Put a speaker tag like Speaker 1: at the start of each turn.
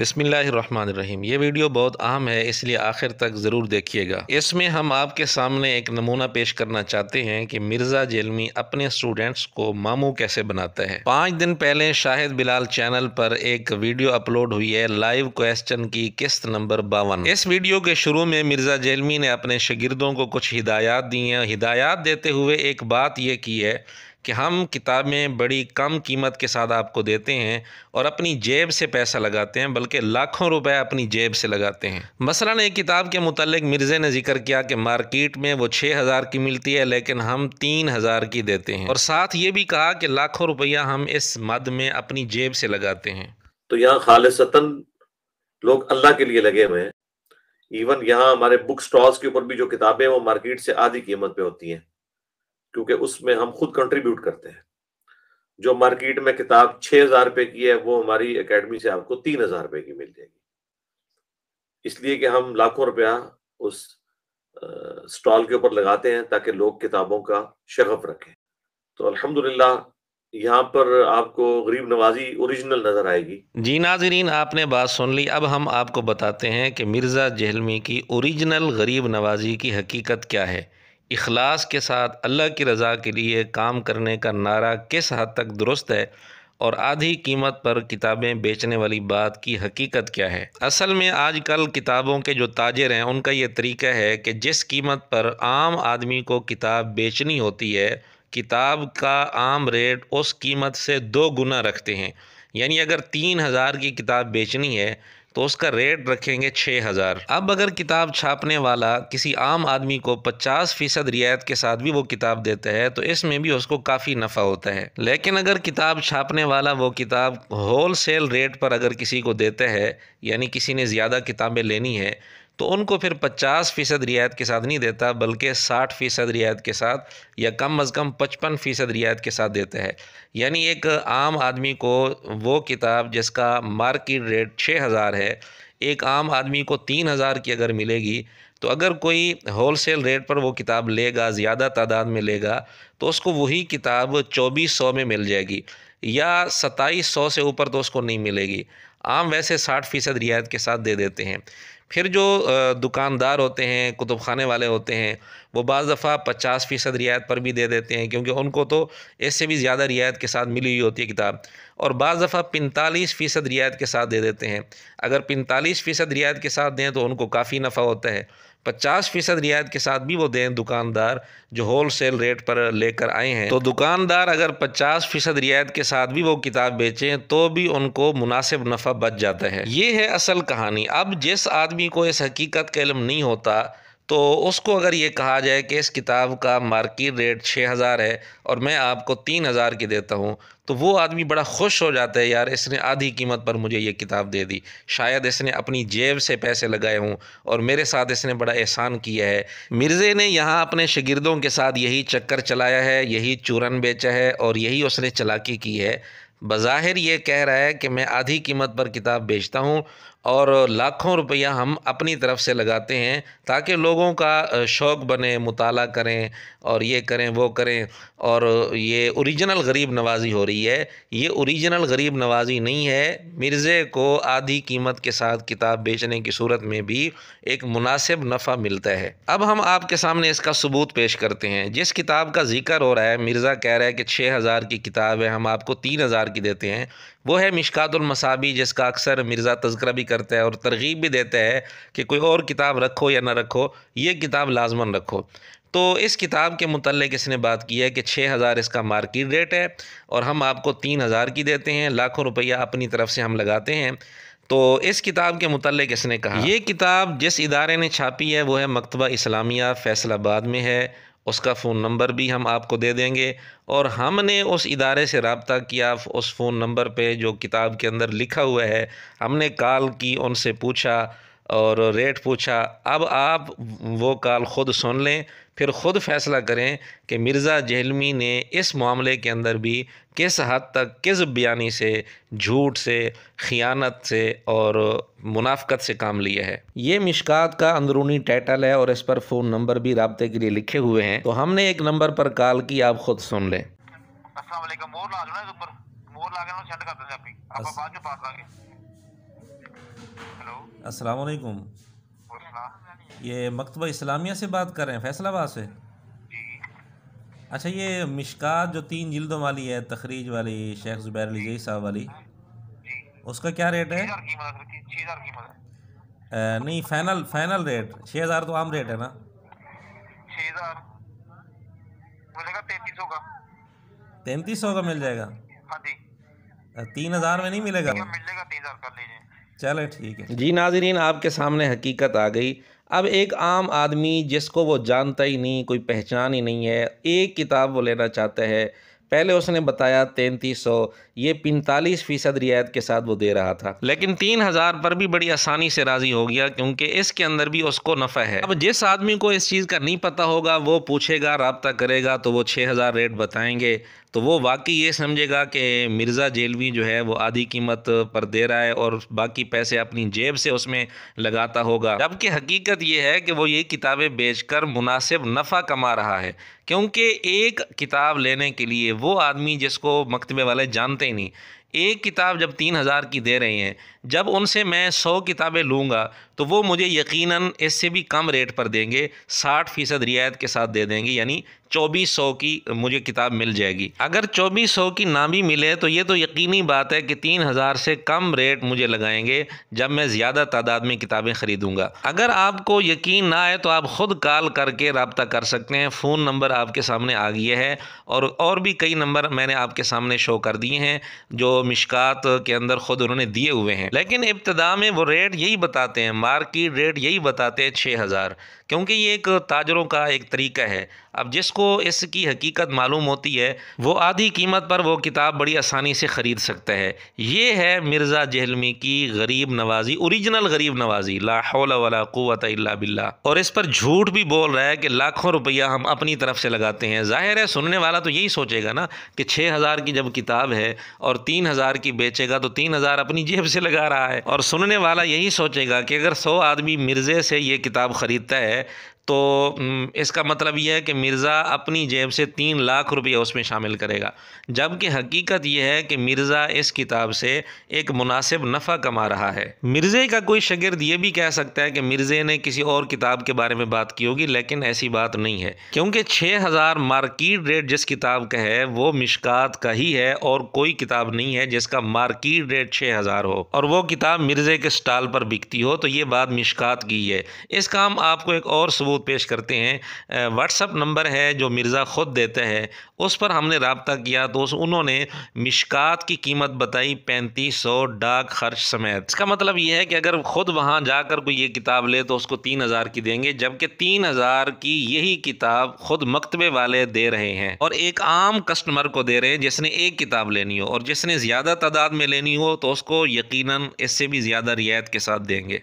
Speaker 1: बिस्मिल्लाहिर्रहमानिर्रहीम। ये वीडियो बहुत अहम है, इसलिए आखिर तक ज़रूर देखिएगा। इसमें हम आपके सामने एक नमूना पेश करना चाहते हैं कि मिर्ज़ा जेलमी अपने स्टूडेंट्स को मामू कैसे बनाता है। 5 दिन पहले शाहिद बिलाल चैनल पर एक वीडियो अपलोड हुई है, लाइव क्वेश्चन की किस्त नंबर 52। इस वीडियो के शुरू में मिर्ज़ा जेलमी ने अपने शागिर्दों को कुछ हिदायत दी हैं। हिदायत देते हुए एक बात ये की है कि हम किताबें बड़ी कम कीमत के साथ आपको देते हैं और अपनी जेब से पैसा लगाते हैं, बल्कि लाखों रुपए अपनी जेब से लगाते हैं। मसलन एक किताब के मुतालिक मिर्ज़े ने जिक्र किया कि मार्केट में वो 6,000 की मिलती है, लेकिन हम 3,000 की देते हैं, और साथ ये भी कहा कि लाखों रुपया हम इस मद में अपनी जेब से लगाते हैं।
Speaker 2: तो यहाँ खालिसतन लोग अल्लाह के लिए लगे हुए हैं। इवन यहाँ हमारे बुक स्टॉल्स के ऊपर भी जो किताबें वो मार्केट से आधी कीमत पे होती हैं, क्योंकि उसमें हम खुद कंट्रीब्यूट करते हैं। जो मार्केट में किताब 6,000 रुपए की है, वो हमारी एकेडमी से आपको 3,000 रुपए की मिल जाएगी, इसलिए कि हम लाखों रुपया उस स्टॉल के ऊपर लगाते हैं ताकि लोग किताबों का शगफ रखें। तो अल्हम्दुलिल्लाह यहाँ पर आपको गरीब नवाजी ओरिजिनल नजर आएगी।
Speaker 1: जी नाज़रीन, आपने बात सुन ली। अब हम आपको बताते हैं कि मिर्ज़ा जेहलमी की ओरिजिनल गरीब नवाजी की हकीकत क्या है। इखलास के साथ अल्लाह की रज़ा के लिए काम करने का नारा किस हद तक दुरुस्त है, और आधी कीमत पर किताबें बेचने वाली बात की हकीकत क्या है। असल में आजकल किताबों के जो ताजिर हैं, उनका ये तरीका है कि जिस कीमत पर आम आदमी को किताब बेचनी होती है, किताब का आम रेट उस कीमत से 2 गुना रखते हैं। यानी अगर 3,000 की किताब बेचनी है तो उसका रेट रखेंगे 6,000। अब अगर किताब छापने वाला किसी आम आदमी को 50% रियायत के साथ भी वो किताब देता है तो इसमें भी उसको काफ़ी नफ़ा होता है। लेकिन अगर किताब छापने वाला वो किताब होल सेल रेट पर अगर किसी को देता है, यानी किसी ने ज़्यादा किताबें लेनी है, तो उनको फिर 50% रियायत के साथ नहीं देता, बल्कि 60% रियायत के साथ या कम अज़ कम 55% रियायत के साथ देता है। यानी एक आम आदमी को वो किताब जिसका मार्केट रेट 6,000 है, एक आम आदमी को 3,000 की अगर मिलेगी, तो अगर कोई होल सेल रेट पर वो किताब लेगा, ज़्यादा तादाद में लेगा, तो उसको वही किताब 2,400 में मिल जाएगी, या 2,700 से ऊपर तो उसको नहीं मिलेगी। आम वैसे 60% रियायत के साथ दे देते हैं। फिर जो दुकानदार होते हैं, कुतुब खाने वाले होते हैं, वो बाज़ दफ़ा 50% रियायत पर भी दे देते हैं, क्योंकि उनको तो इससे भी ज़्यादा रियायत के साथ मिली हुई होती है किताब, और बाज़ दफ़ा 45% रियायत के साथ दे देते हैं। अगर 45% रियायत के साथ दें तो उनको काफ़ी नफ़ा होता है। 50% रियायत के साथ भी वो दें दुकानदार जो होल सेल रेट पर लेकर आए हैं, तो दुकानदार अगर 50% रियायत के साथ भी वो किताब बेचें तो भी उनको मुनासिब नफ़ा बच जाता है। ये है असल कहानी। अब जिस आदमी को इस हकीकत का इल्म नहीं होता, तो उसको अगर ये कहा जाए कि इस किताब का मार्केट रेट 6,000 है और मैं आपको 3,000 की देता हूँ, तो वो आदमी बड़ा खुश हो जाता है, यार इसने आधी कीमत पर मुझे ये किताब दे दी, शायद इसने अपनी जेब से पैसे लगाए हों और मेरे साथ इसने बड़ा एहसान किया है। मिर्ज़े ने यहाँ अपने शागिर्दों के साथ यही चक्कर चलाया है, यही चूरन बेचा है और यही उसने चालाकी की है। बज़ाहिर ये कह रहा है कि मैं आधी कीमत पर किताब बेचता हूँ और लाखों रुपया हम अपनी तरफ से लगाते हैं ताकि लोगों का शौक़ बने, मुताला करें और ये करें वो करें, और ये ओरिजिनल गरीब नवाजी हो रही है। ये ओरिजिनल गरीब नवाजी नहीं है। मिर्ज़े को आधी कीमत के साथ किताब बेचने की सूरत में भी एक मुनासिब नफ़ा मिलता है। अब हम आपके सामने इसका सबूत पेश करते हैं। जिस किताब का जिक्र हो रहा है, मिर्ज़ा कह रहा है कि 6,000 की किताब है, हम आपको 3,000 की देते हैं, वो है मिशकातुल मसाबी, जिसका अक्सर मिर्ज़ा तज़किरा भी करता है और तरगीब भी देता है कि कोई और किताब रखो या ना रखो, ये किताब लाजमन रखो। तो इस किताब के मुतल्लिक़ इसने बात की है कि 6,000 इसका मार्केट रेट है और हम आपको 3,000 की देते हैं, लाखों रुपया अपनी तरफ से हम लगाते हैं। तो इस किताब के मुतल्लिक़ इसने कहा, ये किताब जिस इदारे ने छापी है वो है मकतबा इस्लामिया फैसलाबाद में है। उसका फ़ोन नंबर भी हम आपको दे देंगे, और हमने उस इदारे से रब्ता किया। उस फ़ोन नंबर पे जो किताब के अंदर लिखा हुआ है, हमने कॉल की, उनसे पूछा और रेट पूछा। अब आप वो कॉल ख़ुद सुन लें, फिर ख़ुद फ़ैसला करें कि मिर्ज़ा जेहलमी ने इस मामले के अंदर भी किस हद तक किज़्ब बयानी से, झूठ से, ख़ियानत से और मुनाफ़क़त से काम लिया है। ये मिशकात का अंदरूनी टाइटल है और इस पर फ़ोन नंबर भी राब्ते के लिए लिखे हुए हैं। तो हमने एक नंबर पर कॉल की, आप ख़ुद सुन लें।
Speaker 3: अस्सलाम वालेकुम। मोहर ला देना, ऊपर मोहर ला के सेंड कर देंगे, आपकी आप बाद में पास आएंगे।
Speaker 1: السلام علیکم، یہ مکتبہ اسلامیہ سے بات کر رہے ہیں فیصل آباد سے؟ اچھا، یہ مشکات جو 3 جلدوں والی ہے تخریج والی شیخ زبیر علی زئی صاحب والی، اس کا کیا ریٹ ہے؟ نہیں، فائنل ریٹ 6000 تو عام ریٹ ہے نا؟ 3300 کا مل جائے گا؟ 3000 میں نہیں ملے گا؟ چلے ٹھیک ہے جی۔ ناظرین، آپ کے سامنے حقیقت آ گئی۔ اب ایک عام آدمی جس کو وہ جانتا ہی نہیں، کوئی پہچان ہی نہیں ہے، ایک کتاب وہ لینا چاہتا ہے۔ پہلے اس نے بتایا 3300، یہ 45% رعایت کے ساتھ وہ دے رہا تھا، لیکن 3000 پر بھی بڑی آسانی سے راضی ہو گیا، کیونکہ اس کے اندر بھی اس کو نفع ہے۔ اب جس آدمی کو اس چیز کا نہیں پتہ ہوگا وہ پوچھے گا، رابطہ کرے گا تو وہ 6000 ریٹ بتائیں گے، تو وہ واقعی یہ سمجھے گا کہ مرزا جیلوی جو ہے وہ آدھی قیمت پر دے رہا ہے اور باقی پیسے اپنی جیب سے اس میں لگاتا ہوگا، جبکہ حقیقت یہ ہے کہ وہ یہ کتابیں بیچ کر مناسب نفع کما رہا ہے۔ کیونکہ ایک کتاب لینے کے لیے وہ آدمی جس کو مکتبے والے جانتے ہی نہیں، ایک کتاب جب 3000 کی دے رہے ہیں، جب ان سے میں 100 کتابیں لوں گا تو وہ مجھے یقیناً اس سے بھی کم ریٹ پر دیں گے، 60% رعایت کے ساتھ دے دیں گے، یعنی 2400 کی مجھے کتاب مل جائے گی۔ اگر 2400 کی نہ بھی ملے تو یہ تو یقینی بات ہے کہ 3000 سے کم ریٹ مجھے لگائیں گے جب میں زیادہ تعداد میں کتابیں خریدوں گا۔ اگر آپ کو یقین نہ آئے تو آپ خود کال کر کے رابطہ کر سکتے ہیں، فون نمبر آپ کے سامنے آ گیا ہے، اور بھی کئی نمبر میں نے آپ کے سامنے شو کر دیے ہیں جو مشکات کے اندر خود انہوں نے دیے ہوئے ہیں، لیکن ابتدا میں وہ ریٹ یہی بتاتے ہیں، مارکیٹ ریٹ یہی بتاتے ہیں 6000، کیونکہ یہ ایک تاجروں کا ایک طریقہ ہے۔ اب جس کو اس کی حقیقت معلوم ہوتی ہے وہ آدھی قیمت پر وہ کتاب بڑی آسانی سے خرید سکتا ہے۔ یہ ہے مرزا جہلمی کی غریب نوازی، اوریجنل غریب نوازی، لا حول ولا قوت الا باللہ، اور اس پر جھوٹ بھی بول رہا ہے کہ لاکھوں روپیہ ہم اپنی طرف سے لگاتے ہیں۔ ظاہر ہے سننے والا تو یہی سوچے گا نا کہ 6000 کی جب کتاب ہے اور 3000 کی بیچے گا تو 3000 اپنی جیب سے لگا رہا ہے، اور سننے والا یہی سوچے گا کہ اگر 100 آدمی مرزے سے یہ کتاب خریدتا ہے تو اس کا مطلب یہ ہے کہ مرزا اپنی جیب سے 3 لاکھ روپیہ اس میں شامل کرے گا، جبکہ حقیقت یہ ہے کہ مرزا اس کتاب سے ایک مناسب نفع کما رہا ہے۔ مرزے کا کوئی شاگرد یہ بھی کہہ سکتا ہے کہ مرزے نے کسی اور کتاب کے بارے میں بات کی ہوگی، لیکن ایسی بات نہیں ہے، کیونکہ 6000 مارکیٹ ریٹ جس کتاب کا ہے وہ مشکات کا ہی ہے، اور کوئی کتاب نہیں ہے جس کا مارکیٹ ریٹ 6000 ہو اور وہ کتاب مرزے کے سٹال پر بکتی ہو، تو یہ بات مشکات کی ہے۔ اس کا ہم آپ کو ایک اور ثبوت پیش کرتے ہیں، واٹس اپ نمبر ہے جو مرزا خود دیتا ہے، اس پر ہم نے رابطہ کیا تو انہوں نے مشکات کی قیمت بتائی 3500 ڈاک خرچ سمیت۔ اس کا مطلب یہ ہے کہ اگر خود وہاں جا کر کوئی یہ کتاب لے تو اس کو 3000 کی دیں گے، جبکہ 3000 کی یہی کتاب خود مکتبے والے دے رہے ہیں، اور ایک عام کسٹمر کو دے رہے ہیں جس نے ایک کتاب لینی ہو، اور جس نے زیادہ تعداد میں لینی ہو تو اس کو یقیناً اس سے بھی زیادہ رعایت کے ساتھ دیں گے۔